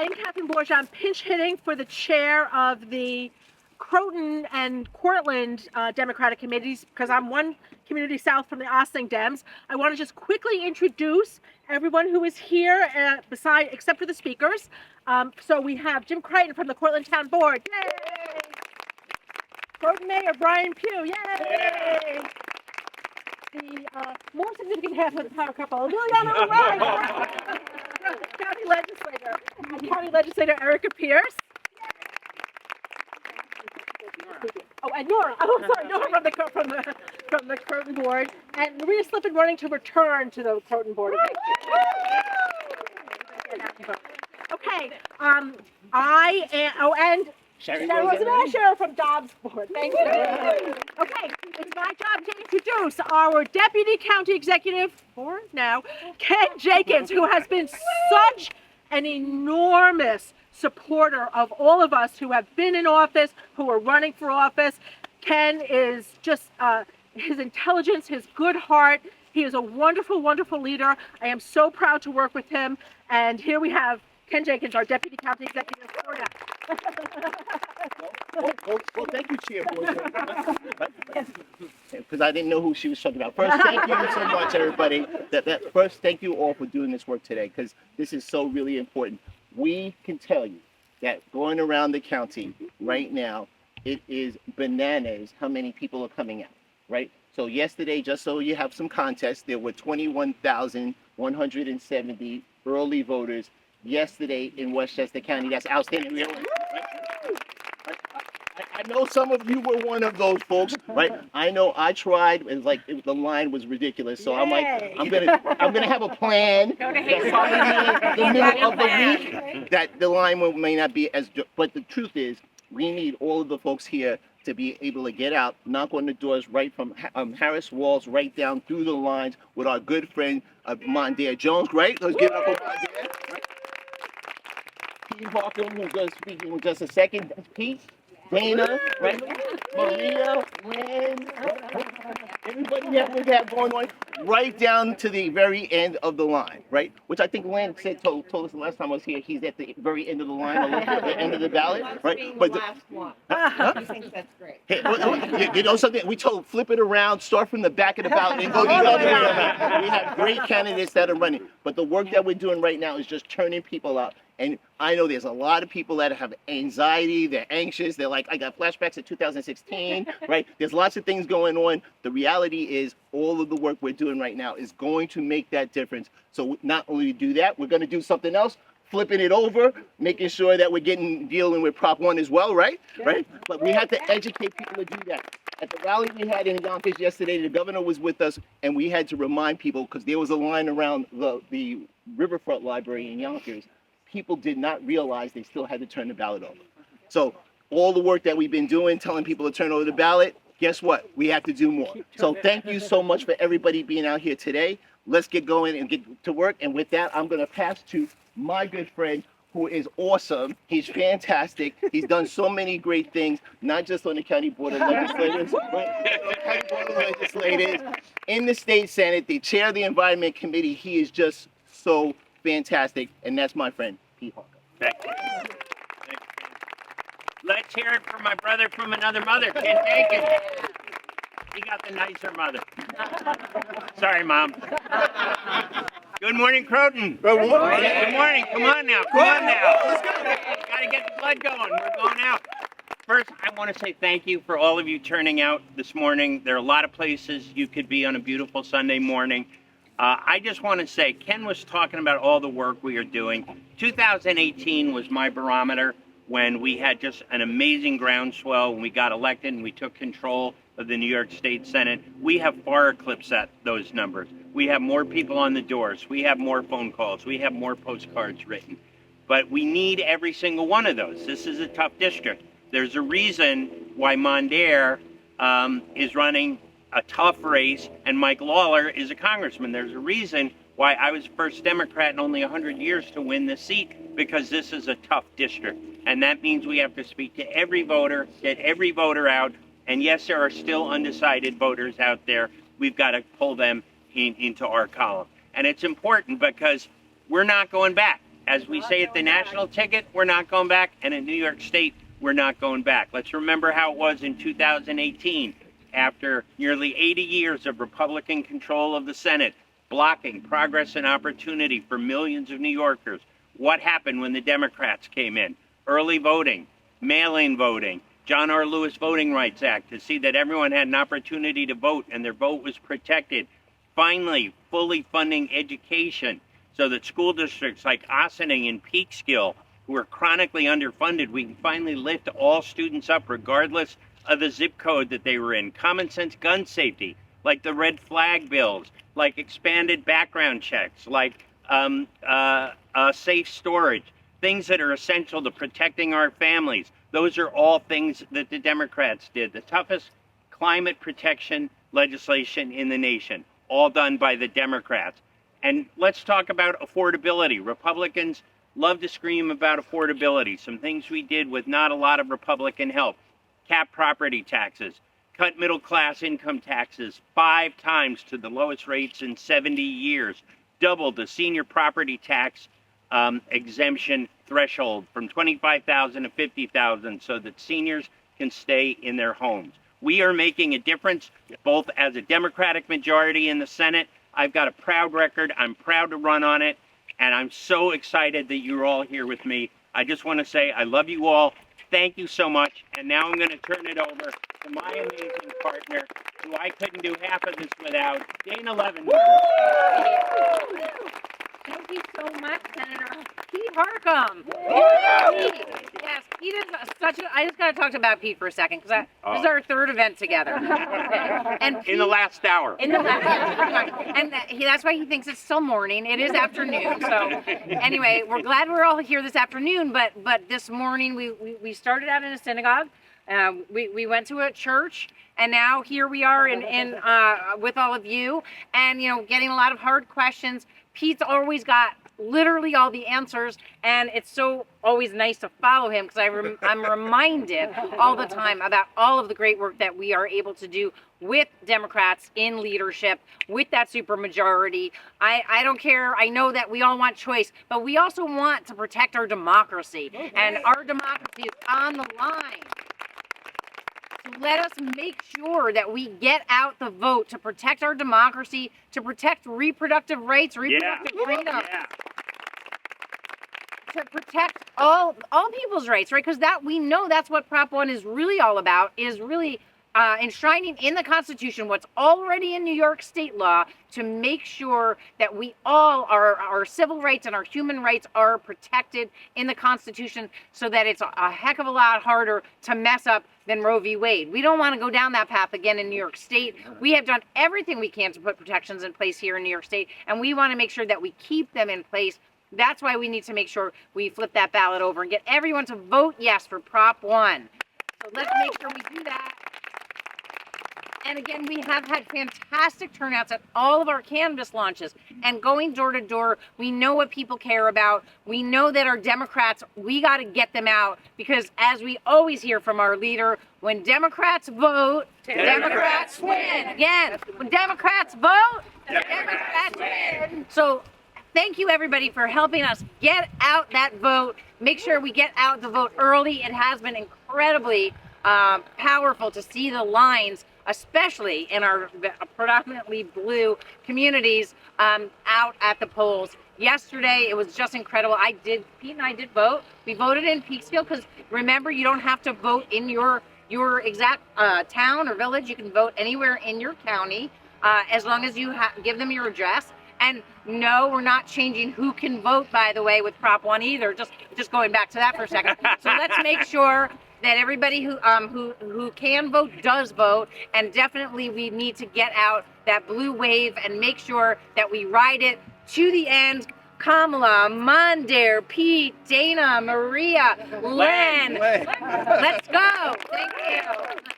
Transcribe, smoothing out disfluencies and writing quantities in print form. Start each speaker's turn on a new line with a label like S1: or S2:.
S1: I am Catherine Borgia. I'm pinch hitting for the chair of the Croton and Cortland Democratic Committees because I'm one community south from the Ossining Dems. I want to just quickly introduce everyone who is here, except for the speakers. So we have Jim Croton from the Cortland Town Board. Yay! Croton Mayor Brian Pugh. Yay! The more significant half of the power couple, Liliana Ryan, County Legislator Erica Pierce. Oh, and Nora. Oh, sorry, Nora from the Croton Board, and Maria Slippin running to return to the Croton Board. Okay. I am. Oh, and Sherry Rosenasher from Dobbs Board. Thank you. Okay, it's my job to introduce our Deputy County Executive Ken Jenkins, who has been such an enormous supporter of all of us who have been in office, who are running for office. Ken is just his intelligence, his good heart. He is a wonderful, wonderful leader. I am so proud to work with him. And here we have Ken Jenkins, our Deputy County Executive.
S2: Well, thank you, Chair Borgia. Because I didn't know who she was talking about. First, thank you so much, everybody. First, thank you all for doing this work today, because this is so really important. We can tell you that going around the county right now, it is bananas how many people are coming out, right? So yesterday, just so you have some context, there were 21,170 early voters yesterday in Westchester County. That's outstanding. Right? I know some of you were one of those folks, right? I know I tried, and the line was ridiculous. So I'm like, I'm gonna have a plan. The middle of the week that the line may not be as. But the truth is, we need all of the folks here to be able to get out, knock on the doors right from Harris Walls right down through the lines with our good friend Mondaire Jones. Right? Let's give it up for Mondaire. Right? Pete Parker, who's going to speak in just a second. Pete. Dana, right? Maria, Lynn, everybody that we have going on, right down to the very end of the line, right? Which I think Lynn told us the last time I was here. He's at the very end of the line, at the end of the ballot, right? But the last one. I think that's great. Hey, you know something? We told flip it around, start from the back of the ballot, and go the other way around. We have great candidates that are running, but the work that we're doing right now is just turning people out. And I know there's a lot of people that have anxiety, they're anxious, they're like, I got flashbacks of 2016, right? There's lots of things going on. The reality is all of the work we're doing right now is going to make that difference. So not only do that, we're going to do something else, flipping it over, making sure that we're dealing with Prop 1 as well, right? Right? But we have to educate people to do that. At the rally we had in Yonkers yesterday, the governor was with us, and we had to remind people, because there was a line around the Riverfront Library in Yonkers. People did not realize they still had to turn the ballot over. So all the work that we've been doing, telling people to turn over the ballot, guess what? We have to do more. So thank you so much for everybody being out here today. Let's get going and get to work. And with that, I'm going to pass to my good friend, who is awesome. He's fantastic. He's done so many great things, not just on the County Board of Legislators, but County Board of Legislators, in the State Senate, the chair of the Environment Committee. He is just so fantastic, and that's my friend, Pete Parker.
S3: Thank you. Let's hear it from my brother from another mother, Ken Jenkins. He got the nicer mother. Sorry, Mom. Good morning, Croton.
S2: Good morning.
S3: Good morning. Come on now. Gotta get the blood going. We're going out. First, I want to say thank you for all of you turning out this morning. There are a lot of places you could be on a beautiful Sunday morning. I just want to say, Ken was talking about all the work we are doing. 2018 was my barometer when we had just an amazing groundswell when we got elected and we took control of the New York State Senate. We have far eclipsed those numbers. We have more people on the doors. We have more phone calls. We have more postcards written. But we need every single one of those. This is a tough district. There's a reason why Mondaire is running a tough race, and Mike Lawler is a congressman. There's a reason why I was first Democrat in only 100 years to win this seat, because this is a tough district. And that means we have to speak to every voter, get every voter out. And yes, there are still undecided voters out there. We've got to pull them into our column. And it's important because we're not going back. As we say at the national ticket, we're not going back, and in New York State, we're not going back. Let's remember how it was in 2018, after nearly 80 years of Republican control of the Senate, blocking progress and opportunity for millions of New Yorkers. What happened when the Democrats came in? Early voting, mail-in voting, John R. Lewis Voting Rights Act to see that everyone had an opportunity to vote and their vote was protected. Finally, fully funding education so that school districts like Ossining and Peekskill, who are chronically underfunded, we can finally lift all students up regardless of the zip code that they were in. Common sense gun safety, like the red flag bills, like expanded background checks, like safe storage, things that are essential to protecting our families. Those are all things that the Democrats did. The toughest climate protection legislation in the nation, all done by the Democrats. And let's talk about affordability. Republicans love to scream about affordability. Some things we did with not a lot of Republican help. Cap property taxes, cut middle class income taxes 5 times to the lowest rates in 70 years, doubled the senior property tax exemption threshold from $25,000 to $50,000 so that seniors can stay in their homes. We are making a difference, both as a Democratic majority in the Senate. I've got a proud record. I'm proud to run on it, and I'm so excited that you're all here with me. I just want to say I love you all. Thank you so much. And now I'm going to turn it over to my amazing partner, who I couldn't do half of this without, Dana Levin.
S4: Thank you so much, Senator Pete Harcum. Yes, Pete is such a. I just got to talk about Pete for a second because this is our 3rd event together. And Pete,
S3: in the last hour.
S4: In the last, and that's why he thinks it's still morning. It is afternoon. So anyway, we're glad we're all here this afternoon. But this morning we started out in a synagogue. We went to a church, and now here we are in with all of you, and getting a lot of hard questions. Pete's always got literally all the answers, and it's so always nice to follow him because I'm reminded all the time about all of the great work that we are able to do with Democrats in leadership, with that supermajority. I don't care. I know that we all want choice, but we also want to protect our democracy, and our democracy is on the line. Let us make sure that we get out the vote to protect our democracy, to protect reproductive rights, reproductive freedom, to protect all people's rights, right? Because we know that's what Prop 1 is really all about, is really enshrining in the Constitution what's already in New York state law to make sure that we all, our civil rights and our human rights are protected in the Constitution so that it's a heck of a lot harder to mess up than Roe v. Wade. We don't want to go down that path again in New York State. We have done everything we can to put protections in place here in New York State, and we want to make sure that we keep them in place. That's why we need to make sure we flip that ballot over and get everyone to vote yes for Prop 1. So let's make sure we do that. And again, we have had fantastic turnouts at all of our canvas launches. And going door to door, we know what people care about. We know that our Democrats, we got to get them out because as we always hear from our leader, when Democrats vote, Democrats win. Again, when Democrats vote, Democrats win. So thank you everybody for helping us get out that vote. Make sure we get out the vote early. It has been incredibly powerful to see the lines, especially in our predominantly blue communities, out at the polls. Yesterday, it was just incredible. Pete and I did vote. We voted in Peekskill because remember, you don't have to vote in your exact town or village. You can vote anywhere in your county as long as you give them your address. And no, we're not changing who can vote, by the way, with Prop 1 either. Just going back to that for a second. So let's make sure that everybody who can vote does vote, and definitely we need to get out that blue wave and make sure that we ride it to the end. Kamala, Mondaire, Pete, Dana, Maria, Len. Let's go. Thank you.